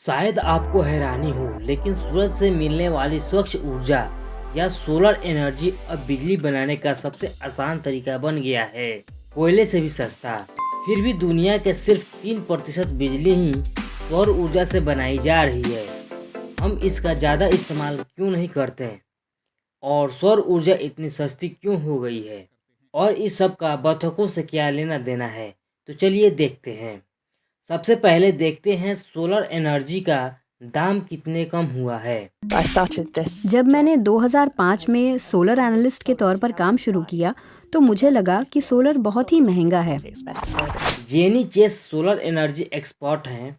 शायद आपको हैरानी हो, लेकिन सूरज से मिलने वाली स्वच्छ ऊर्जा या सोलर एनर्जी अब बिजली बनाने का सबसे आसान तरीका बन गया है। कोयले से भी सस्ता। फिर भी दुनिया के सिर्फ 3% बिजली ही सौर ऊर्जा से बनाई जा रही है। हम इसका ज़्यादा इस्तेमाल क्यों नहीं करते और सौर ऊर्जा इतनी सस्ती क्यों हो गई है और इस सब का बतखों से क्या लेना देना है, तो चलिए देखते हैं। सबसे पहले देखते हैं सोलर एनर्जी का दाम कितने कम हुआ है। जब मैंने 2005 में सोलर एनालिस्ट के तौर पर काम शुरू किया तो मुझे लगा कि सोलर बहुत ही महंगा है। Jenny Chase solar energy expert हैं।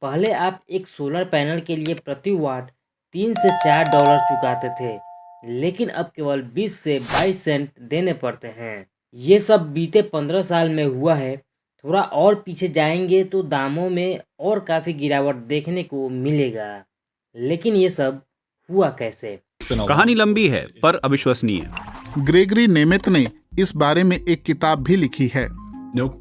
पहले आप एक सोलर पैनल के लिए प्रति वाट 3 से 4 डॉलर चुकाते थे, लेकिन अब केवल 20 से 22 सेंट देने पड़ते हैं। ये सब बीते 15 साल में हुआ है। थोड़ा और पीछे जाएंगे तो दामों में और काफ़ी गिरावट देखने को मिलेगा। लेकिन ये सब हुआ कैसे? कहानी लंबी है पर अविश्वसनीय। ग्रेगरी नेमेत ने इस बारे में एक किताब भी लिखी है।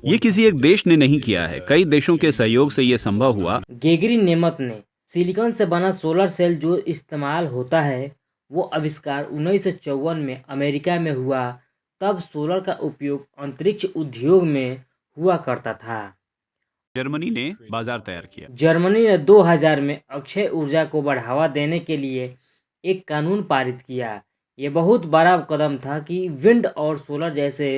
ये किसी एक देश ने नहीं किया है, कई देशों के सहयोग से ये संभव हुआ। ग्रेगरी नेमत ने सिलिकॉन से बना सोलर सेल जो इस्तेमाल होता है, वो आविष्कार 1954 में अमेरिका में हुआ। तब सोलर का उपयोग अंतरिक्ष उद्योग में हुआ करता था। जर्मनी ने बाजार तैयार किया। जर्मनी ने 2000 में अक्षय ऊर्जा को बढ़ावा देने के लिए एक कानून पारित किया। ये बहुत बड़ा कदम था कि विंड और सोलर जैसे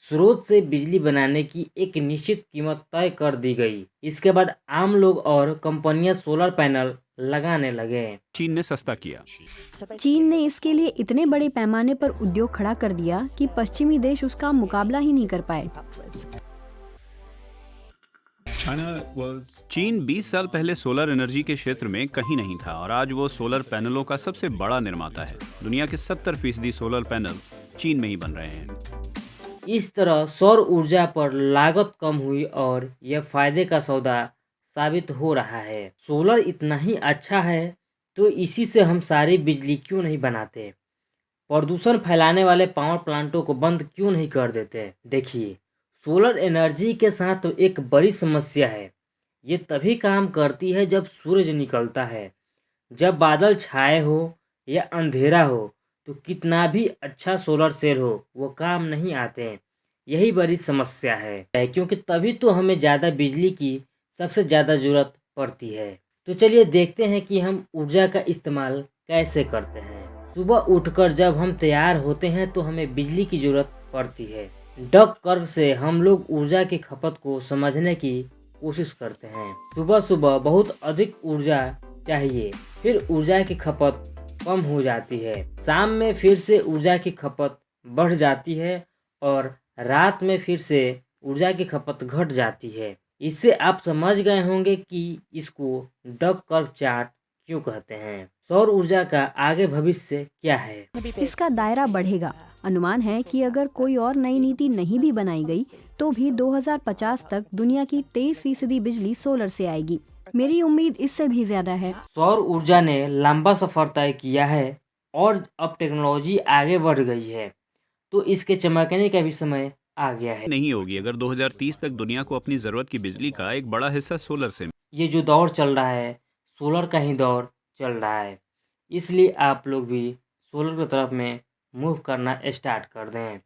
स्रोत से बिजली बनाने की एक निश्चित कीमत तय कर दी गई। इसके बाद आम लोग और कंपनियां सोलर पैनल लगाने लगे। चीन ने सस्ता किया। चीन ने इसके लिए इतने बड़े पैमाने पर उद्योग खड़ा कर दिया कि पश्चिमी देश उसका मुकाबला ही नहीं कर पाए। चीन 20 साल पहले सोलर एनर्जी के क्षेत्र में कहीं नहीं था और आज वो सोलर पैनलों का सबसे बड़ा निर्माता है। दुनिया के 70% सोलर पैनल चीन में ही बन रहे हैं। इस तरह सौर ऊर्जा पर लागत कम हुई और यह फायदे का सौदा साबित हो रहा है। सोलर इतना ही अच्छा है तो इसी से हम सारी बिजली क्यों नहीं बनाते? प्रदूषण फैलाने वाले पावर प्लांटों को बंद क्यों नहीं कर देते? देखिए, सोलर एनर्जी के साथ तो एक बड़ी समस्या है। ये तभी काम करती है जब सूरज निकलता है। जब बादल छाए हो या अंधेरा हो तो कितना भी अच्छा सोलर सेल हो वो काम नहीं आते। यही बड़ी समस्या है क्योंकि तभी तो हमें ज़्यादा बिजली की सबसे ज़्यादा ज़रूरत पड़ती है। तो चलिए देखते हैं कि हम ऊर्जा का इस्तेमाल कैसे करते हैं। सुबह उठकर जब हम तैयार होते हैं तो हमें बिजली की ज़रूरत पड़ती है। डक कर्व से हम लोग ऊर्जा की खपत को समझने की कोशिश करते हैं। सुबह सुबह बहुत अधिक ऊर्जा चाहिए, फिर ऊर्जा की खपत कम हो जाती है। शाम में फिर से ऊर्जा की खपत बढ़ जाती है और रात में फिर से ऊर्जा की खपत घट जाती है। इससे आप समझ गए होंगे कि इसको डक कर्व चार्ट क्यों कहते हैं। सौर ऊर्जा का आगे भविष्य क्या है? इसका दायरा बढ़ेगा। अनुमान है कि अगर कोई और नई नीति नहीं भी बनाई गई तो भी 2050 तक दुनिया की 23% बिजली सोलर से आएगी। मेरी उम्मीद इससे भी ज्यादा है। सौर ऊर्जा ने लंबा सफर तय किया है और अब टेक्नोलॉजी आगे बढ़ गई है तो इसके चमकने का भी समय आ गया है। नहीं होगी अगर 2030 तक दुनिया को अपनी जरूरत की बिजली का एक बड़ा हिस्सा सोलर से। ये जो दौर चल रहा है, सोलर का ही दौर चल रहा है। इसलिए आप लोग भी सोलर की तरफ में मूव करना स्टार्ट कर दें।